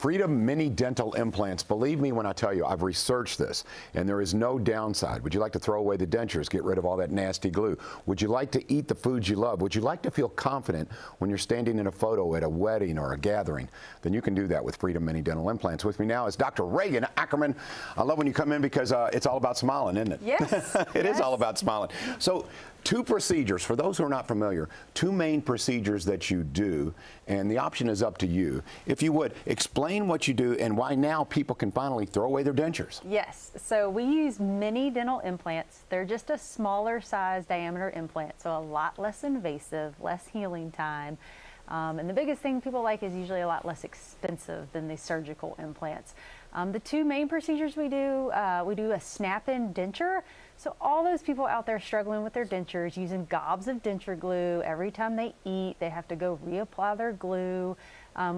Freedom Mini Dental Implants. Believe me when I tell you, I've researched this, and there is no downside. Would you like to throw away the dentures, get rid of all that nasty glue? Would you like to eat the foods you love? Would you like to feel confident when you're standing in a photo at a wedding or a gathering? Then you can do that with Freedom Mini Dental Implants. With me now is Dr. Regan Ackerman. I love when you come in because it's all about smiling, isn't it? Yes. It is all about smiling. So, two procedures, for those who are not familiar, two main procedures that you do, and the option is up to you. If you would, explain what you do and why now people can finally throw away their dentures. Yes, so we use mini dental implants. They're just a smaller size diameter implant, so a lot less invasive, less healing time. And the biggest thing people like is usually a lot less expensive than the surgical implants. The two main procedures we do a snap-in denture. So all those people out there struggling with their dentures, using gobs of denture glue, every time they eat, they have to go reapply their glue.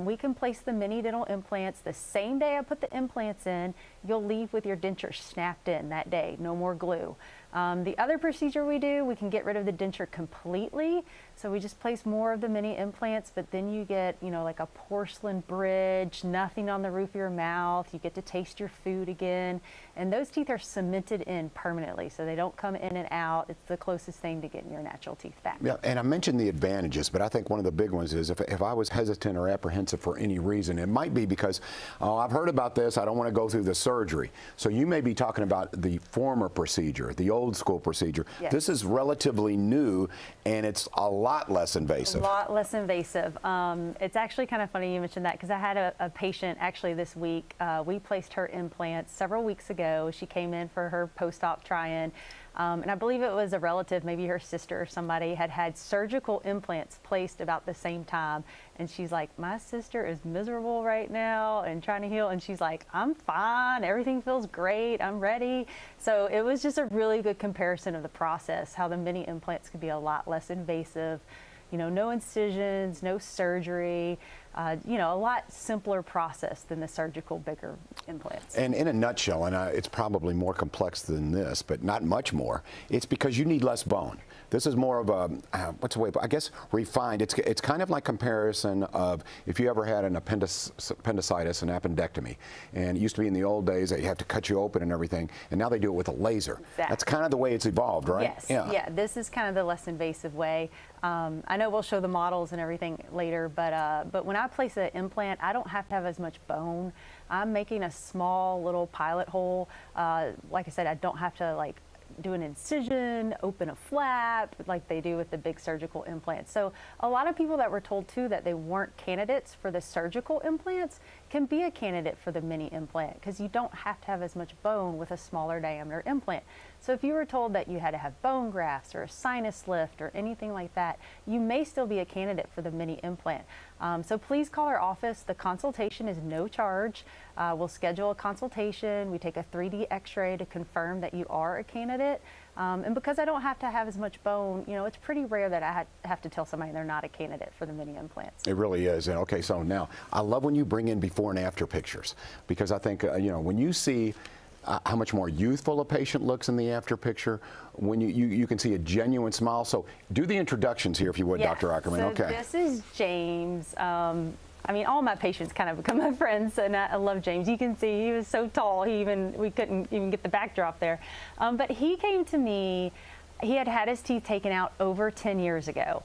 We can place the mini dental implants the same day I put the implants in. You'll leave with your denture snapped in that day, no more glue. The other procedure we do, we can get rid of the denture completely. So we just place more of the mini implants, but then you get, like a porcelain bridge, nothing on the roof of your mouth. You get to taste your food again. And those teeth are cemented in permanently, so they don't come in and out. It's the closest thing to getting your natural teeth back. Yeah, and I mentioned the advantages, but I think one of the big ones is if I was hesitant or apprehensive for any reason, it might be because, I've heard about this, I don't want to go through the surgery. So you may be talking about the former procedure, the old school procedure. Yes. This is relatively new, and it's a lot less invasive. A lot less invasive. It's actually kind of funny you mentioned that, because I had a patient actually this week. We placed her implants several weeks ago. She came in for her post-op try-in. And I believe it was a relative, maybe her sister or somebody, had surgical implants placed about the same time. And she's like, my sister is miserable right now and trying to heal. And she's like, I'm fine. Everything feels great. I'm ready. So it was just a really good comparison of the process, how the mini implants could be a lot less invasive. No incisions, no surgery, a lot simpler process than the surgical bigger implants. And in a nutshell, and it's probably more complex than this, but not much more, it's because you need less bone. This is more of a, what's the way, I guess refined. It's kind of like comparison of if you ever had an appendicitis, an appendectomy, and it used to be in the old days that you have to cut you open and everything, and now they do it with a laser. Exactly. That's kind of the way it's evolved, right? Yes, yeah, this is kind of the less invasive way. I know we'll show the models and everything later, but when I place an implant, I don't have to have as much bone. I'm making a small little pilot hole. Like I said, I don't have to do an incision, open a flap like they do with the big surgical implants. So a lot of people that were told too that they weren't candidates for the surgical implants can be a candidate for the mini implant, because you don't have to have as much bone with a smaller diameter implant. So if you were told that you had to have bone grafts or a sinus lift or anything like that, you may still be a candidate for the mini implant. So please call our office. The consultation is no charge. We'll schedule a consultation. We take a 3D x-ray to confirm that you are a candidate. And because I don't have to have as much bone, it's pretty rare that I have to tell somebody they're not a candidate for the mini implants. It really is. And okay, so now I love when you bring in before and after pictures, because I think, when you see how much more youthful a patient looks in the after picture, when you can see a genuine smile. So do the introductions here if you would, Yes. Dr. Ackerman. So okay. This is James. All my patients kind of become my friends, and I love James. You can see he was so tall, we couldn't even get the backdrop there. But he came to me, he had his teeth taken out over 10 years ago.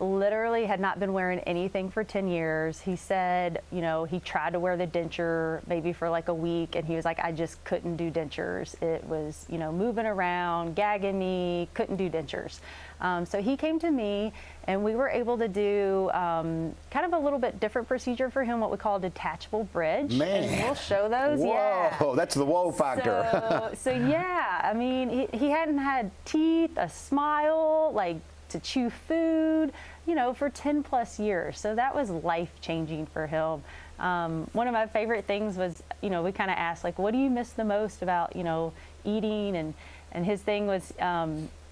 Literally had not been wearing anything for 10 years. He said, he tried to wear the denture maybe for like a week, and he was like, I just couldn't do dentures. It was, moving around, gagging me, couldn't do dentures. So he came to me, and we were able to do kind of a little bit different procedure for him, what we call a detachable bridge. Man. And we'll show those. Whoa, yeah. That's the whoa factor. So yeah, he hadn't had teeth, a smile, to chew food, for 10 plus years. So that was life-changing for him. One of my favorite things was, we kind of asked, what do you miss the most about, eating? And his thing was,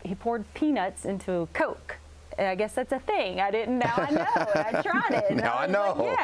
he poured peanuts into Coke. And I guess that's a thing. I didn't. Now I know. I tried it. Now I know. Like,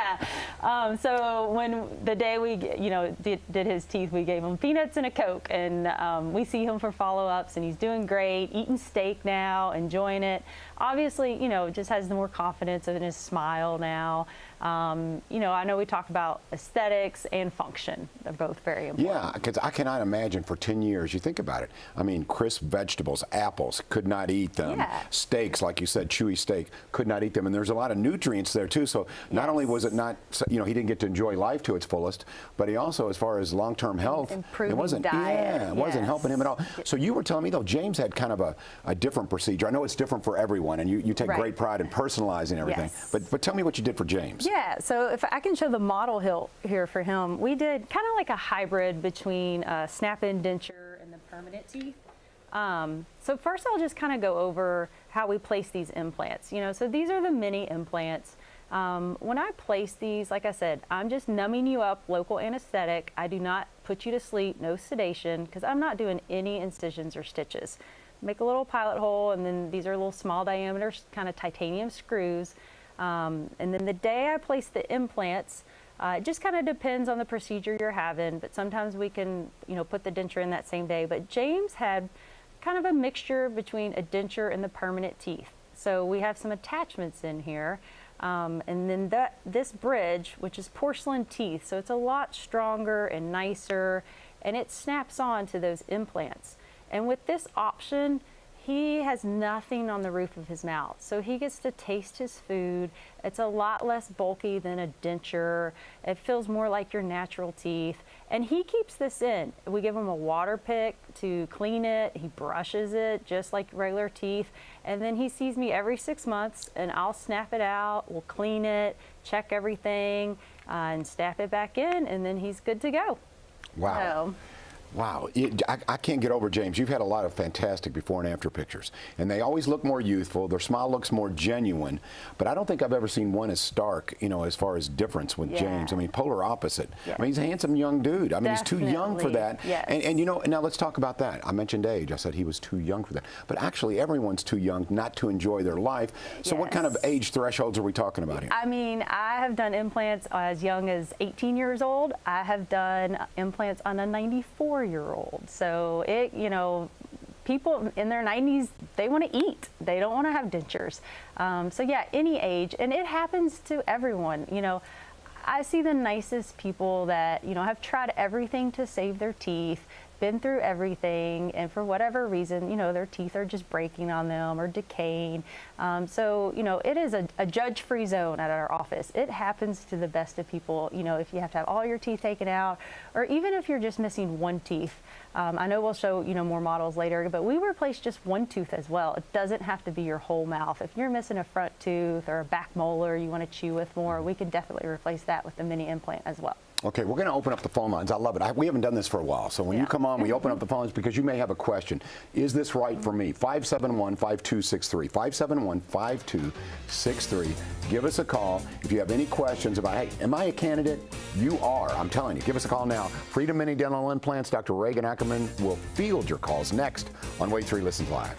yeah. So when the day we, did his teeth, we gave him peanuts and a Coke, and we see him for follow-ups, and he's doing great, eating steak now, enjoying it. Obviously, just has more confidence in his smile now. You know, I know we talk about aesthetics and function. They're both very important. Yeah, because I cannot imagine for 10 years, you think about it. I mean, crisp vegetables, apples, could not eat them. Yeah. Steaks, like you said, chewy steak, could not eat them. And there's a lot of nutrients there, too. So not only was it not, you know, he didn't get to enjoy life to its fullest, but he also, as far as long-term health, improving it wasn't, diet. yeah, it wasn't helping him at all. So you were telling me, though, James had kind of a different procedure. I know it's different for everyone, and you take Right. great pride in personalizing everything. Yes. But tell me what you did for James. Yeah, so if I can show the model here for him, we did kind of like a hybrid between snap-in denture and the permanent teeth. So first I'll just kind of go over how we place these implants. You know, so these are the mini implants. When I place these, like I said, I'm just numbing you up, local anesthetic. I do not put you to sleep, no sedation, because I'm not doing any incisions or stitches. Make a little pilot hole, and then these are little small diameter kind of titanium screws. And then the day I place the implants, it just kind of depends on the procedure you're having, but sometimes we can, you know, put the denture in that same day. But James had kind of a mixture between a denture and the permanent teeth. So we have some attachments in here. And then this bridge, which is porcelain teeth, so it's a lot stronger and nicer, and it snaps on to those implants. And with this option, he has nothing on the roof of his mouth, so he gets to taste his food. It's a lot less bulky than a denture. It feels more like your natural teeth, and he keeps this in. We give him a water pick to clean it. He brushes it just like regular teeth, and then he sees me every 6 months, and I'll snap it out. We'll clean it, check everything, and snap it back in, and then he's good to go. Wow. So, Wow, I can't get over, James. You've had a lot of fantastic before and after pictures, and they always look more youthful. Their smile looks more genuine, but I don't think I've ever seen one as stark, you know, as far as difference with Yeah. James. I mean, polar opposite. Yeah. I mean, he's a handsome young dude. I mean, he's too young for that. Definitely, yes. And you know, now let's talk about that. I mentioned age. I said he was too young for that. But actually, everyone's too young not to enjoy their life. So what kind of Yes. age thresholds are we talking about here? I mean, I have done implants as young as 18 years old. I have done implants on a 94-year-old. So it, you know, people in their 90s, they want to eat. They don't want to have dentures. So yeah, any age, and it happens to everyone. You know, I see the nicest people that, you know, have tried everything to save their teeth, been through everything, and for whatever reason, you know, their teeth are just breaking on them or decaying. So, you know, it is a judge-free zone at our office. It happens to the best of people, you know, if you have to have all your teeth taken out, or even if you're just missing one teeth. I know we'll show, you know, more models later, but we replace just one tooth as well. It doesn't have to be your whole mouth. If you're missing a front tooth or a back molar you want to chew with more, we can definitely replace that with the mini implant as well. Okay, we're going to open up the phone lines. I love it. We haven't done this for a while. So when you Yeah. come on, we open up the phones because you may have a question. Is this right for me? 571-5263. 571-5263. Give us a call if you have any questions about, hey, am I a candidate? You are. I'm telling you. Give us a call now. Freedom Mini Dental Implants. Dr. Regan Ackerman will field your calls next on Wave 3 Listens Live.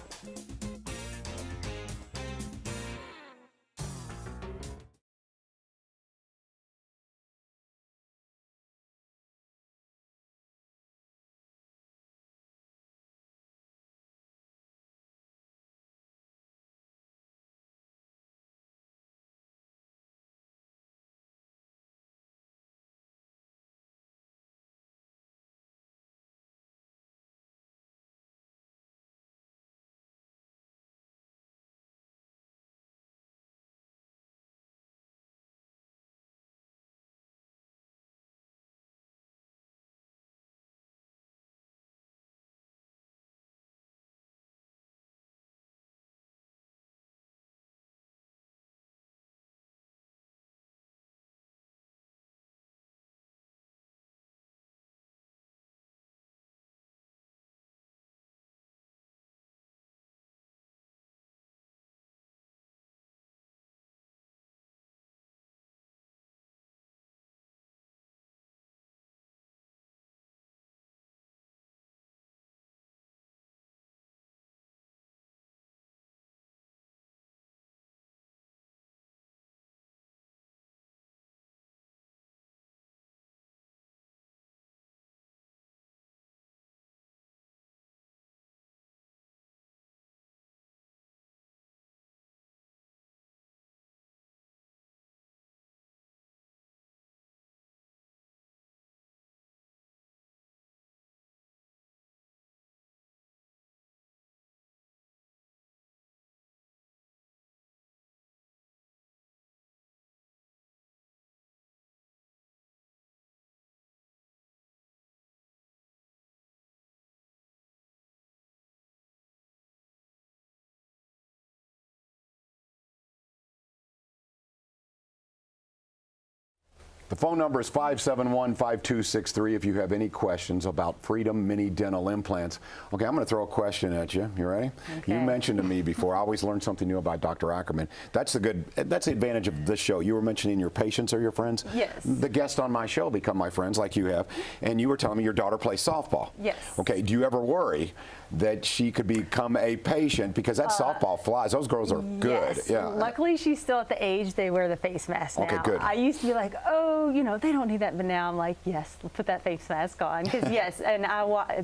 The phone number is 571-5263 if you have any questions about Freedom Mini Dental Implants. Okay, I'm going to throw a question at you. You ready? Okay. You mentioned to me before, I always learn something new about Dr. Ackerman. That's the advantage of this show. You were mentioning your patients are your friends? Yes. The guests on my show become my friends like you have. And you were telling me your daughter plays softball. Yes. Okay, do you ever worry that she could become a patient? Because that softball flies. Those girls are good. Yes. Yeah. Luckily, she's still at the age they wear the face mask now. Okay, good. I used to be like, oh, you know, they don't need that, but now I'm like, yes, put that face mask on. Because yes, and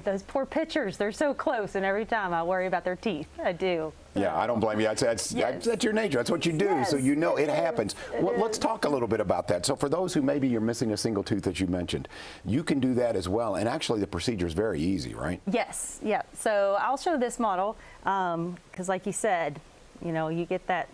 those poor pitchers, they're so close, and every time I worry about their teeth. I do. Yeah, I don't blame you. That's your nature. That's what you do. Yes, so you know it happens. It Let's talk a little bit about that. So for those who maybe you're missing a single tooth that you mentioned, you can do that as well. And actually the procedure is very easy, right? Yes, yeah. So I'll show this model because like you said, you know, you get that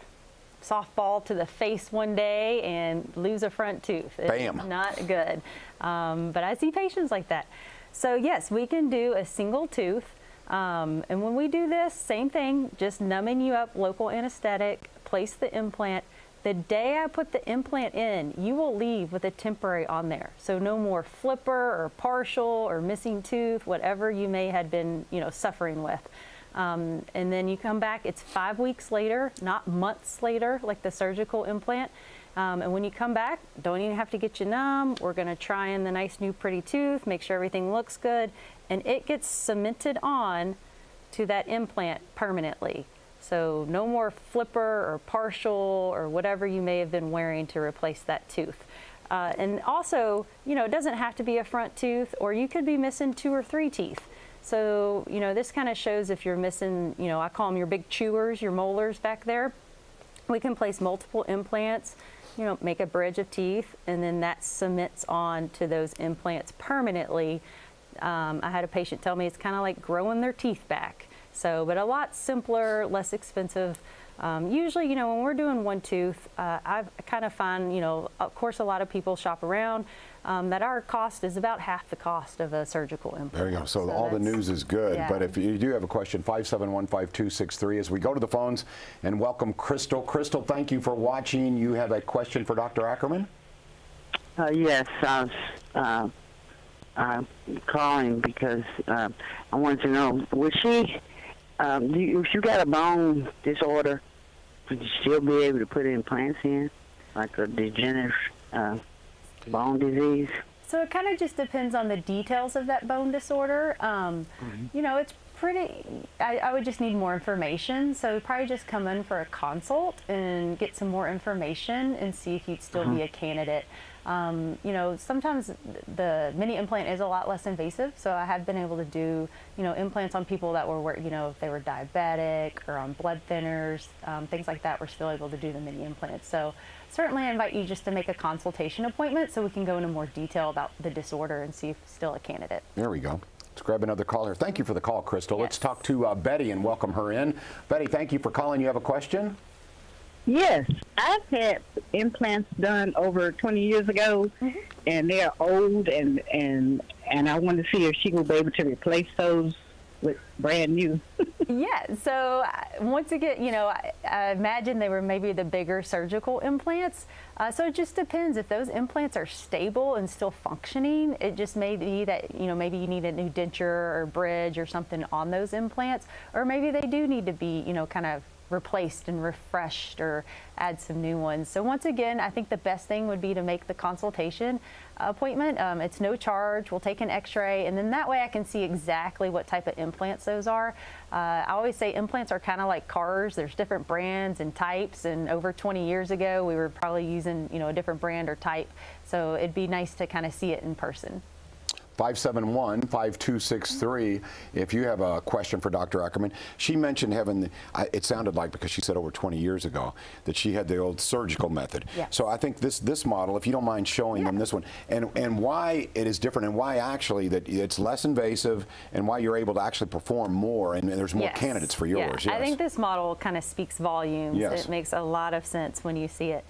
softball to the face one day and lose a front tooth. It's Bam. not good. But I see patients like that. So yes, we can do a single tooth. And when we do this, same thing, just numbing you up, local anesthetic, place the implant. The day I put the implant in, you will leave with a temporary on there. So no more flipper or partial or missing tooth, whatever you may have been, you know, suffering with. And then you come back, it's 5 weeks later, not months later, like the surgical implant. And when you come back, don't even have to get you numb. We're gonna try in the nice new pretty tooth, make sure everything looks good, and it gets cemented on to that implant permanently. So no more flipper or partial or whatever you may have been wearing to replace that tooth. And also, you know, it doesn't have to be a front tooth, or you could be missing 2 or 3 teeth. So, you know, this kind of shows if you're missing, you know, I call them your big chewers, your molars back there. We can place multiple implants, you know, make a bridge of teeth, and then that cements on to those implants permanently. I had a patient tell me it's kind of like growing their teeth back. So, but a lot simpler, less expensive. Usually, you know, when we're doing one tooth, I kind of find, you know, of course, a lot of people shop around, that our cost is about half the cost of a surgical implant. There you go. So all the news is good. Yeah. But if you do have a question, 571-5263 as we go to the phones and welcome Crystal. Crystal, thank you for watching. You have a question for Dr. Ackerman? Yes, I'm calling because I wanted to know, would she, if you got a bone disorder, would you still be able to put implants in, like a degenerative bone disease? So it kind of just depends on the details of that bone disorder. You know, it's pretty, I would just need more information. So probably just come in for a consult and get some more information and see if you'd still be a candidate. You know, sometimes the mini implant is a lot less invasive. So I have been able to do, you know, implants on people that were, you know, if they were diabetic or on blood thinners, things like that, we're still able to do the mini implants. So certainly I invite you just to make a consultation appointment so we can go into more detail about the disorder and see if it's still a candidate. There we go. Let's grab another caller. Thank you for the call, Crystal. Yes. Let's talk to Betty and welcome her in. Betty, thank you for calling. You have a question? Yes, I've had implants done over 20 years ago, and they're old, and I want to see if she will be able to replace those with brand new. Yeah, so once again, you know, I imagine they were maybe the bigger surgical implants. So it just depends. If those implants are stable and still functioning, it just may be that, you know, maybe you need a new denture or bridge or something on those implants, or maybe they do need to be, you know, kind of replaced and refreshed or add some new ones. So once again, I think the best thing would be to make the consultation appointment. It's no charge. We'll take an x-ray, and then that way I can see exactly what type of implants those are. I always say implants are kind of like cars. There's different brands and types, and over 20 years ago we were probably using, you know, a different brand or type. So it'd be nice to kind of see it in person. 571-5263 if you have a question for Dr. Ackerman. She mentioned having, it sounded like, because she said over 20 years ago, that she had the old surgical method. Yes. So I think this model, if you don't mind showing them this one, and why it is different, and why actually that it's less invasive, and why you're able to actually perform more, and there's more candidates for yours. Yeah. Yes. I think this model kind of speaks volumes. Yes. It makes a lot of sense when you see it.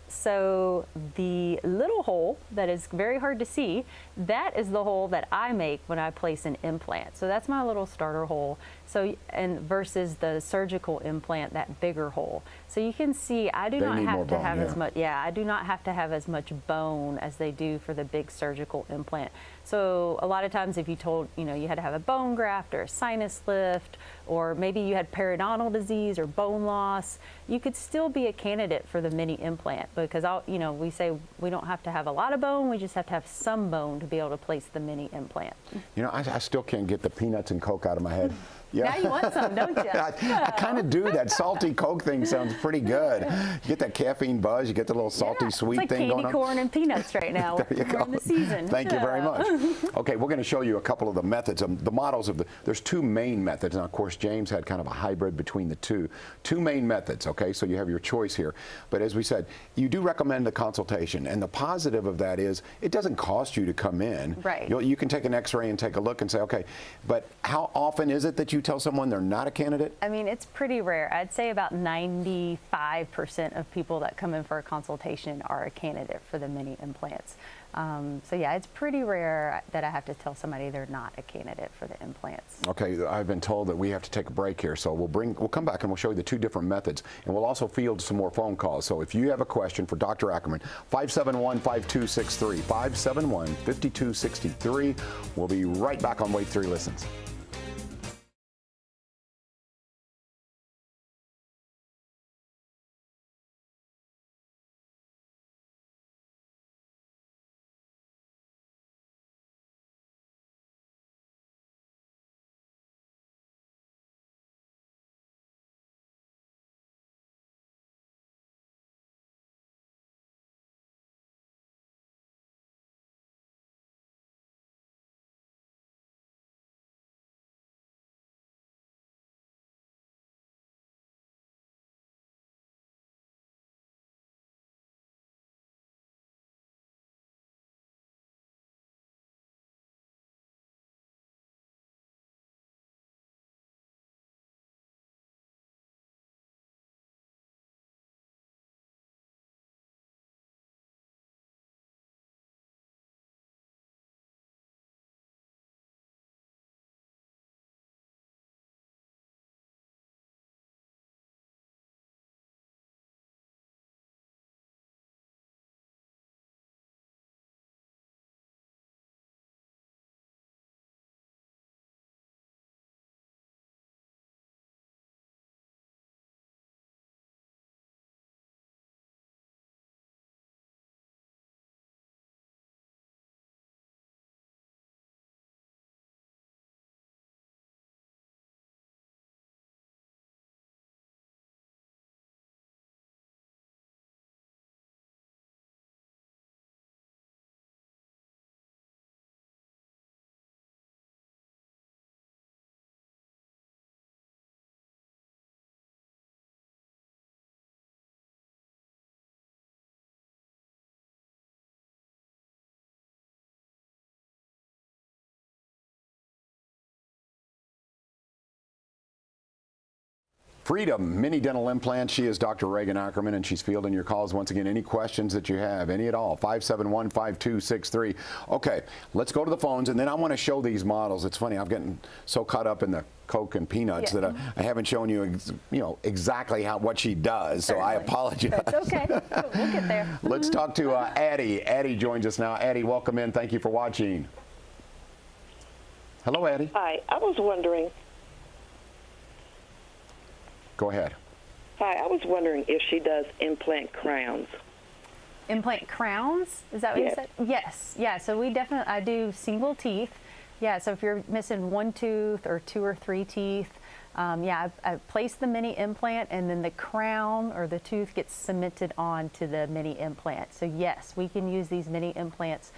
So the little hole that is very hard to see, that is the hole that I make when I place an implant. So that's my little starter hole. So, and versus the surgical implant, that bigger hole. So you can see I do not have to have as much, I do not have to have as much bone as they do for the big surgical implant. So a lot of times if you told, you had to have a bone graft or a sinus lift, or maybe you had periodontal disease or bone loss, you could still be a candidate for the mini implant, because we say we don't have to have a lot of bone, we just have to have some bone to be able to place the mini implant. I still can't get the peanuts and Coke out of my head. Yeah. Now you want some, don't you? I kind of do. That salty Coke thing sounds pretty good. You get that caffeine buzz, you get the little salty sweet thing going on. It's like candy corn and peanuts right now. We're in the season. Thank you very much. Okay, we're going to show you a couple of the methods, the models of there's two main methods. Now, of course, James had kind of a hybrid between the two. Two main methods, okay? So you have your choice here. But as we said, you do recommend a consultation. And the positive of that is it doesn't cost you to come in. Right. You can take an x-ray and take a look and say, okay, but how often is it that you tell someone they're not a candidate? I mean, it's pretty rare. I'd say about 95% of people that come in for a consultation are a candidate for the mini implants. So yeah, it's pretty rare that I have to tell somebody they're not a candidate for the implants. Okay, I've been told that we have to take a break here, so we'll come back and we'll show you the two different methods, and we'll also field some more phone calls. So if you have a question for Dr. Ackerman, 571-5263, 571-5263. We'll be right back on Wave 3 Listens. Freedom Mini Dental Implants. She is Dr. Regan Ackerman, and she's fielding your calls. Once again, any questions that you have, any at all, 571-5263. Okay, let's go to the phones, and then I want to show these models. It's funny, I've gotten so caught up in the Coke and peanuts that I haven't shown you, exactly what she does. Certainly. So I apologize. That's okay. We'll get there. Let's talk to Addie. Addie joins us now. Addie, welcome in. Thank you for watching. Hello, Addie. Hi, I was wondering. Go ahead. Hi, I was wondering if she does implant crowns. Implant crowns? Is that what you said? Yes. Yeah. So I do single teeth. Yeah. So if you're missing one tooth or two or three teeth, I place the mini implant, and then the crown or the tooth gets cemented onto the mini implant. So yes, we can use these mini implants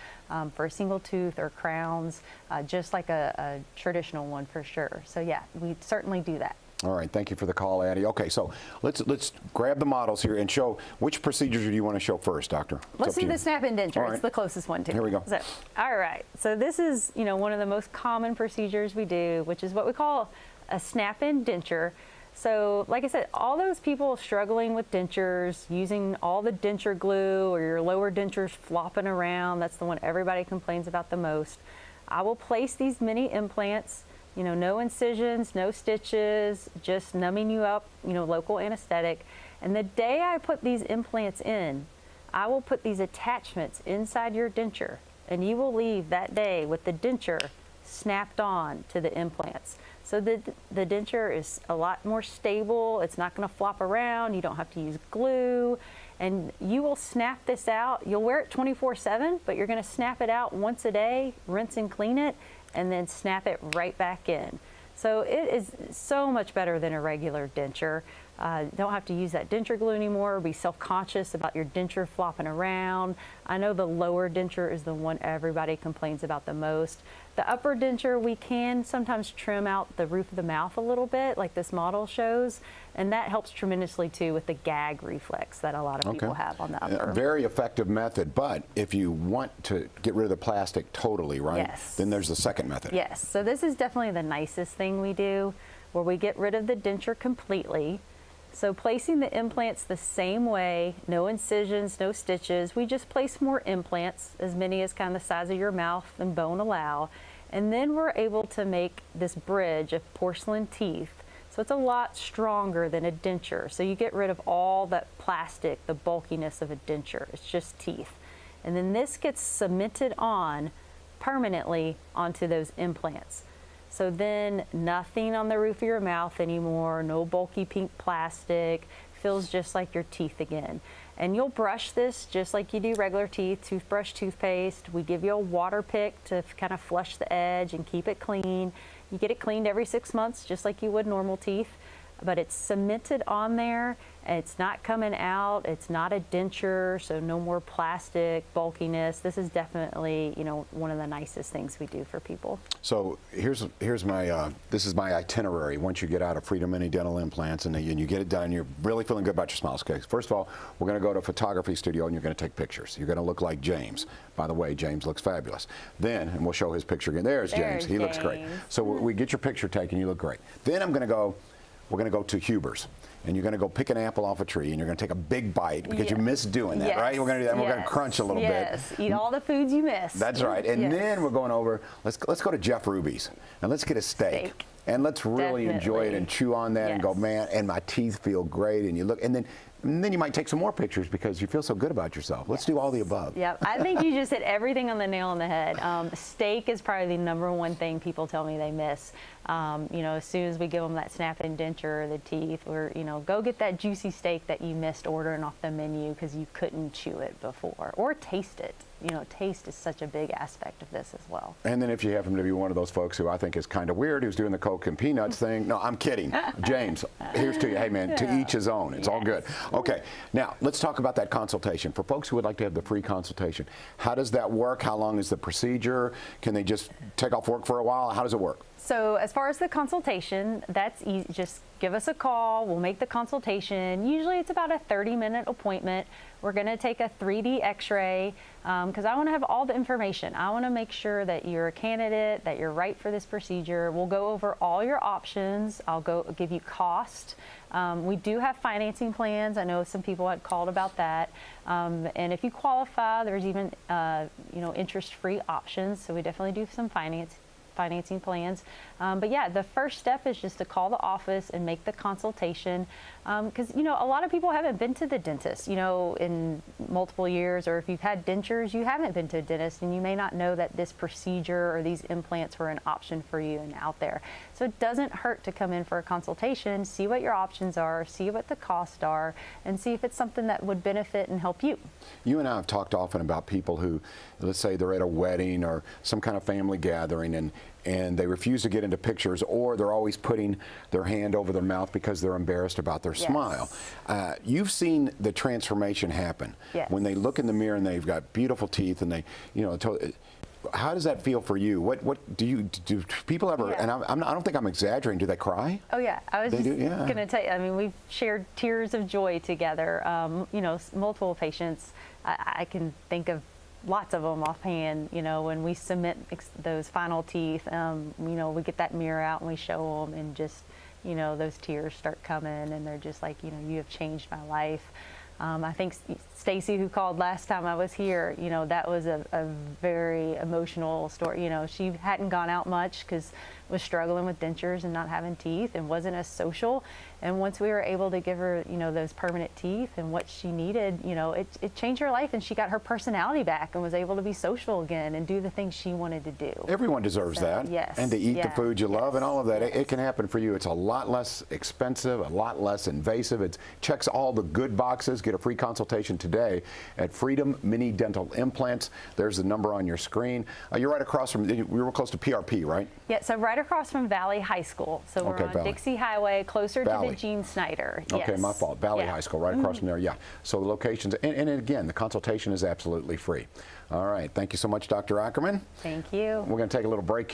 for a single tooth or crowns, just like a traditional one for sure. So yeah, we certainly do that. All right, thank you for the call, Addie. Okay, so let's grab the models here and show which procedures do you want to show first, Doctor? Let's see the snap-in denture. Right. It's the closest one to. Here we go. So, all right. So this is one of the most common procedures we do, which is what we call a snap-in denture. So like I said, all those people struggling with dentures, using all the denture glue or your lower dentures flopping around, that's the one everybody complains about the most. I will place these mini implants, no incisions, no stitches, just numbing you up, local anesthetic. And the day I put these implants in, I will put these attachments inside your denture, and you will leave that day with the denture snapped on to the implants. So the denture is a lot more stable. It's not going to flop around. You don't have to use glue. And you will snap this out. You'll wear it 24/7, but you're going to snap it out once a day, rinse and clean it, and then snap it right back in. So it is so much better than a regular denture. Don't have to use that denture glue anymore, be self-conscious about your denture flopping around. I know the lower denture is the one everybody complains about the most. The upper denture, we can sometimes trim out the roof of the mouth a little bit, like this model shows, and that helps tremendously too with the gag reflex that a lot of people have on the upper. Very effective method, but if you want to get rid of the plastic totally, right? Yes. Then there's the second method. Yes, so this is definitely the nicest thing we do, where we get rid of the denture completely. So placing the implants the same way, no incisions, no stitches. We just place more implants, as many as kind of the size of your mouth and bone allow. And then we're able to make this bridge of porcelain teeth. So it's a lot stronger than a denture. So you get rid of all that plastic, the bulkiness of a denture. It's just teeth. And then this gets cemented on permanently onto those implants. So then nothing on the roof of your mouth anymore, no bulky pink plastic, feels just like your teeth again. And you'll brush this just like you do regular teeth, toothbrush, toothpaste. We give you a water pick to kind of flush the edge and keep it clean. You get it cleaned every 6 months, just like you would normal teeth. But it's cemented on there, and it's not coming out. It's not a denture, so no more plastic bulkiness. This is definitely, one of the nicest things we do for people. So here's my this is my itinerary. Once you get out of Freedom Mini Dental Implants and you get it done, you're really feeling good about your smiles. Okay, first of all, we're going to go to a photography studio and you're going to take pictures. You're going to look like James. By the way, James looks fabulous. Then, and we'll show his picture again. There's James. He looks great. So we get your picture taken. You look great. Then we're going to go to Huber's, and you're going to go pick an apple off a tree, and you're going to take a big bite because you miss doing that, right? We're going to do that, and we're going to crunch a little bit. Yes, eat all the foods you miss. That's right. And then we're going over, let's go to Jeff Ruby's, and let's get a steak. And let's really enjoy it and chew on that and go, man, and my teeth feel great, and you look, and then you might take some more pictures because you feel so good about yourself. Let's do all the above. Yep, I think you just hit everything on the nail on the head. Steak is probably the #1 thing people tell me they miss. As soon as we give them that snap-in denture, the teeth, or go get that juicy steak that you missed ordering off the menu because you couldn't chew it before or taste it. Taste is such a big aspect of this as well. And then if you happen to be one of those folks who I think is kind of weird, who's doing the Coke and Peanuts thing, no, I'm kidding. James, here's to you. Hey, man, to each his own. It's all good. Okay, now let's talk about that consultation. For folks who would like to have the free consultation, how does that work? How long is the procedure? Can they just take off work for a while? How does it work? So as far as the consultation, that's easy. Just give us a call. We'll make the consultation. Usually it's about a 30-minute appointment. We're going to take a 3D x-ray because I want to have all the information. I want to make sure that you're a candidate, that you're right for this procedure. We'll go over all your options. I'll give you cost. We do have financing plans. I know some people had called about that. And if you qualify, there's even interest-free options. So we definitely do some financing plans. But yeah, the first step is just to call the office and make the consultation. Because, a lot of people haven't been to the dentist, in multiple years, or if you've had dentures, you haven't been to a dentist and you may not know that this procedure or these implants were an option for you and out there. So it doesn't hurt to come in for a consultation, see what your options are, see what the costs are, and see if it's something that would benefit and help you. You and I have talked often about people who, let's say they're at a wedding or some kind of family gathering and they refuse to get into pictures, or they're always putting their hand over their mouth because they're embarrassed about their smile. You've seen the transformation happen when they look in the mirror and they've got beautiful teeth and they, how does that feel for you? What do people ever? And I don't think I'm exaggerating. Do they cry? Oh yeah, I was going to tell you. I mean, we've shared tears of joy together. Multiple patients. I can think of lots of them offhand. When we cement those final teeth, we get that mirror out and we show them, and just you know, those tears start coming, and they're just like, you know, you have changed my life. I think Stacy, who called last time I was here, you know, that was a very emotional story. You know, she hadn't gone out much because was struggling with dentures and not having teeth and wasn't as social. And once we were able to give her, you know, those permanent teeth and what she needed, you know, it changed her life, and she got her personality back and was able to be social again and do the things she wanted to do. Everyone deserves that. Yes. And to eat the Yeah. food you love and all of that. Yes. It can happen for you. It's a lot less expensive, a lot less invasive. It checks all the good boxes. Get a free consultation today at Freedom Mini Dental Implants. There's the number on your screen. You're right across from, we were close to PRP, right? Yeah, so right across from Valley High School. So we're Okay, on Valley. Dixie Highway, closer to Valley. the Gene Snyder. Okay, Yes. my fault. Valley Yeah. High School, right across from there. Yeah. So the locations, and again, the consultation is absolutely free. All right. Thank you so much, Dr. Ackerman. Thank you. We're going to take a little break.